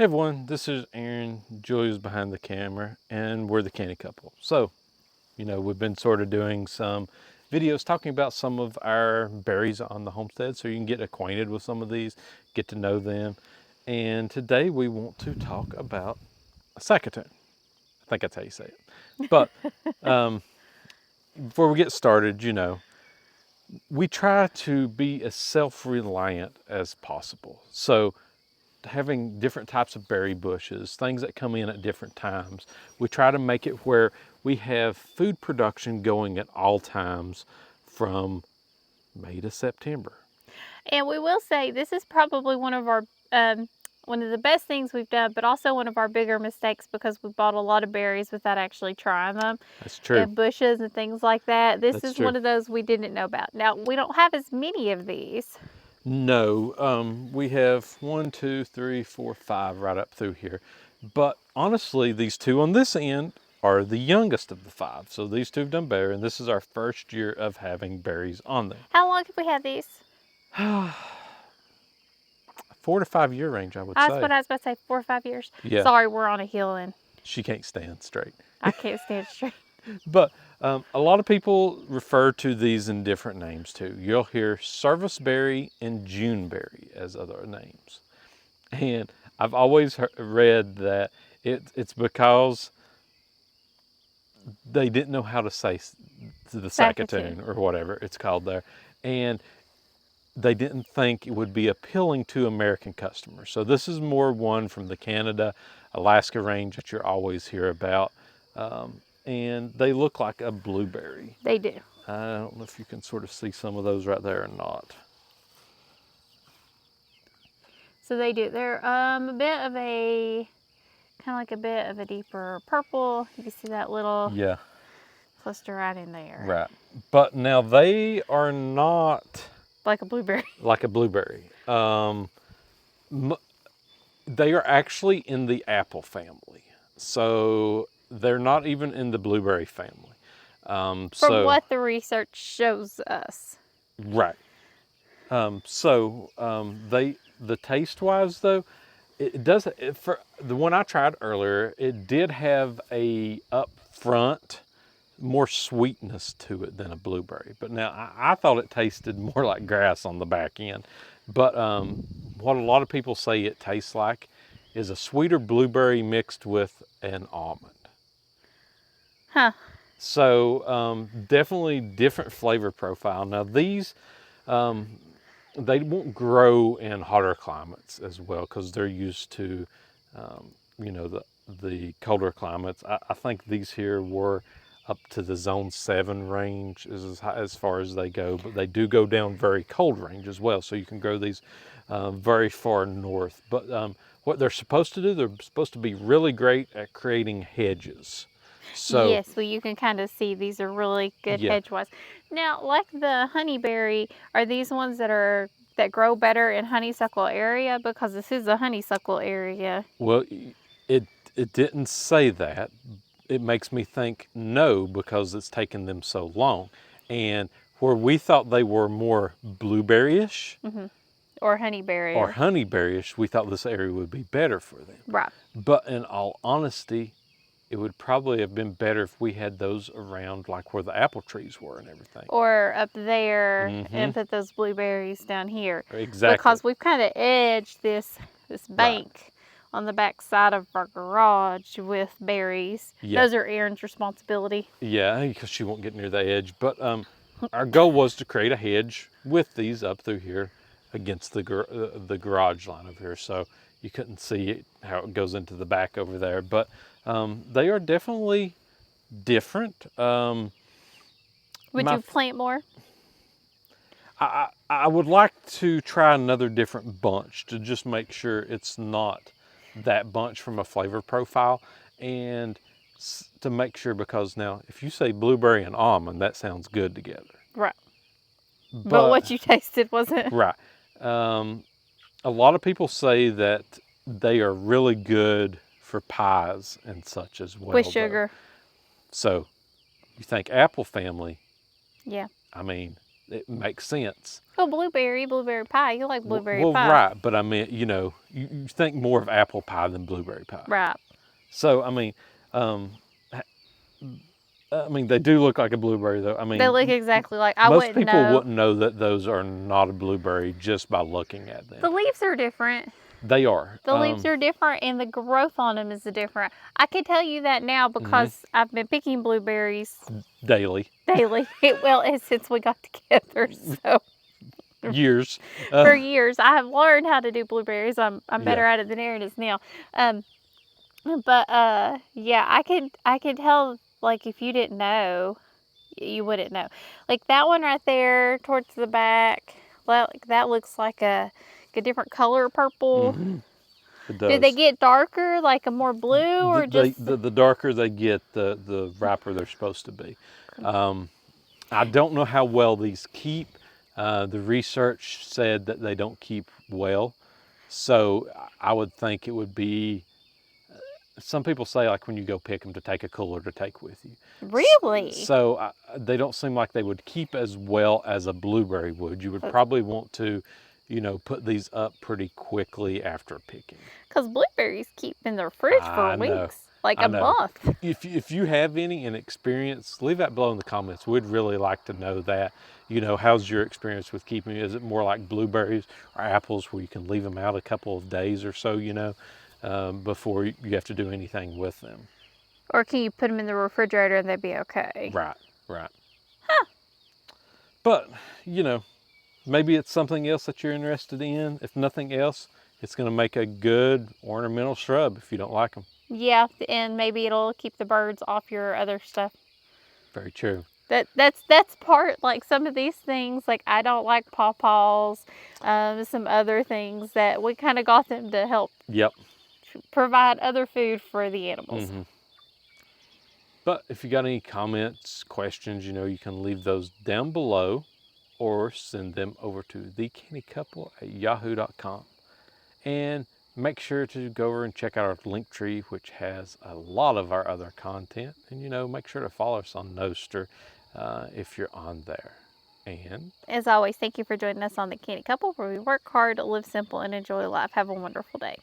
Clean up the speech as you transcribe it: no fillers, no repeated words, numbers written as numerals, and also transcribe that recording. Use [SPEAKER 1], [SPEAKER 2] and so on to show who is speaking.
[SPEAKER 1] Hey everyone, this is Aaron. Julia's behind the camera, and we're the Canny Couple. So, we've been sort of doing some videos talking about some of our berries on the homestead so you can get acquainted with some of these, get to know them. And today we want to talk about a Saskatoon. I think that's how you say it. But before we get started, we try to be as self-reliant as possible. So, having different types of berry bushes, things that come in at different times. We try to make it where we have food production going at all times from May to September.
[SPEAKER 2] And we will say this is probably one of the best things we've done, but also one of our bigger mistakes because we bought a lot of berries without actually trying them.
[SPEAKER 1] That's true.
[SPEAKER 2] And bushes and things like that. This
[SPEAKER 1] That's
[SPEAKER 2] is
[SPEAKER 1] true.
[SPEAKER 2] one of those we didn't know about. Now, we don't have as many of these.
[SPEAKER 1] No, we have 1, 2, 3, 4, 5 right up through here. But honestly, these two on this end are the youngest of the 5. So these two have done better, and this is our first year of having berries on them.
[SPEAKER 2] How long have we had these?
[SPEAKER 1] 4 to 5 year range, I would say.
[SPEAKER 2] That's what I was about to say, 4 or 5 years.
[SPEAKER 1] Yeah.
[SPEAKER 2] Sorry, we're on a hill and
[SPEAKER 1] She can't stand straight.
[SPEAKER 2] I can't stand straight.
[SPEAKER 1] But a lot of people refer to these in different names too. You'll hear Serviceberry and Juneberry as other names. And I've always read that it's because they didn't know how to say the Saskatoon or whatever it's called there. And they didn't think it would be appealing to American customers. So this is more one from the Canada, Alaska range that you always hear about. And they look like a blueberry.
[SPEAKER 2] They do.
[SPEAKER 1] I don't know if you can sort of see some of those right there or not.
[SPEAKER 2] So they do. They're a bit of a, kind of like a bit of a deeper purple. You can see that little cluster right in there.
[SPEAKER 1] Right. But now they are not
[SPEAKER 2] like a blueberry.
[SPEAKER 1] Like a blueberry. They are actually in the apple family. So they're not even in the blueberry family.
[SPEAKER 2] From what the research shows us.
[SPEAKER 1] Right. The taste-wise though, it does, for the one I tried earlier, it did have a upfront more sweetness to it than a blueberry. But now I thought it tasted more like grass on the back end. But what a lot of people say it tastes like is a sweeter blueberry mixed with an almond.
[SPEAKER 2] Huh.
[SPEAKER 1] So definitely different flavor profile. Now these, they won't grow in hotter climates as well because they're used to, the colder climates. I think these here were up to the zone 7 range as far as they go, but they do go down very cold range as well. So you can grow these very far north. But what they're supposed to do, they're supposed to be really great at creating hedges. So,
[SPEAKER 2] yes, well, you can kind of see these are really good hedge-wise. Now, like the honeyberry, are these ones that grow better in honeysuckle area? Because this is a honeysuckle area.
[SPEAKER 1] Well, it didn't say that. It makes me think no, because it's taken them so long. And where we thought they were more blueberry-ish,
[SPEAKER 2] or honeyberry,
[SPEAKER 1] or honeyberry-ish, we thought this area would be better for them.
[SPEAKER 2] Right.
[SPEAKER 1] But in all honesty, it would probably have been better if we had those around like where the apple trees were and everything.
[SPEAKER 2] Or up there and put those blueberries down here.
[SPEAKER 1] Exactly.
[SPEAKER 2] Because we've kind of edged this bank on the back side of our garage with berries. Yeah. Those are Erin's responsibility.
[SPEAKER 1] Yeah, because she won't get near the edge. But our goal was to create a hedge with these up through here against the garage line over here. So you couldn't see it, how it goes into the back over there. But they are definitely different.
[SPEAKER 2] Would you plant more?
[SPEAKER 1] I would like to try another different bunch to just make sure it's not that bunch from a flavor profile, and to make sure, because now if you say blueberry and almond, that sounds good together.
[SPEAKER 2] Right. But what you tasted wasn't.
[SPEAKER 1] Right. A lot of people say that they are really good for pies and such as well.
[SPEAKER 2] With sugar.
[SPEAKER 1] So you think apple family.
[SPEAKER 2] Yeah.
[SPEAKER 1] I mean, it makes sense.
[SPEAKER 2] Oh, blueberry pie. You like blueberry
[SPEAKER 1] Well,
[SPEAKER 2] pie.
[SPEAKER 1] right, but I mean, you know, you think more of apple pie than blueberry pie.
[SPEAKER 2] Right.
[SPEAKER 1] So, I mean, they do look like a blueberry, though. I mean,
[SPEAKER 2] They look exactly like, I
[SPEAKER 1] most
[SPEAKER 2] wouldn't
[SPEAKER 1] people
[SPEAKER 2] know.
[SPEAKER 1] wouldn't know that those are not a blueberry just by looking at them.
[SPEAKER 2] The leaves are different.
[SPEAKER 1] They are.
[SPEAKER 2] The leaves are different, and the growth on them is different. I can tell you that now because I've been picking blueberries
[SPEAKER 1] daily.
[SPEAKER 2] Well, since we got together, so
[SPEAKER 1] Years.
[SPEAKER 2] for years I have learned how to do blueberries. I'm better
[SPEAKER 1] Yeah.
[SPEAKER 2] at it than Erin is now. Yeah, I could tell, like, if you didn't know, you wouldn't know. Like that one right there towards the back, like that looks like a different color purple.
[SPEAKER 1] It does.
[SPEAKER 2] Do they get darker, like a more blue, or just
[SPEAKER 1] the darker they get, the riper they're supposed to be. I don't know how well these keep. The research said that they don't keep well, so I would think it would be. Some people say, like, when you go pick them, to take a cooler to take with you.
[SPEAKER 2] Really?
[SPEAKER 1] So they don't seem like they would keep as well as a blueberry would. You would probably want to, you know, put these up pretty quickly after picking.
[SPEAKER 2] Because blueberries keep in their fridge for weeks, like a month.
[SPEAKER 1] If you have any experience, leave that below in the comments. We'd really like to know that. You know, how's your experience with keeping? Is it more like blueberries or apples where you can leave them out a couple of days or so, you know, before you have to do anything with them?
[SPEAKER 2] Or can you put them in the refrigerator and they'd be okay?
[SPEAKER 1] Right. Huh. But, you know, maybe it's something else that you're interested in. If nothing else, it's going to make a good ornamental shrub if you don't like them.
[SPEAKER 2] Yeah, and maybe it'll keep the birds off your other stuff.
[SPEAKER 1] Very true.
[SPEAKER 2] That's part, like some of these things, like I don't like pawpaws, some other things that we kind of got them to help provide other food for the animals.
[SPEAKER 1] But if you got any comments, questions, you know, you can leave those down below or send them over to thecannycouple@yahoo.com. And make sure to go over and check out our link tree, which has a lot of our other content. And, you know, make sure to follow us on Noster if you're on there. And
[SPEAKER 2] as always, thank you for joining us on The Canny Couple, where we work hard, live simple, and enjoy life. Have a wonderful day.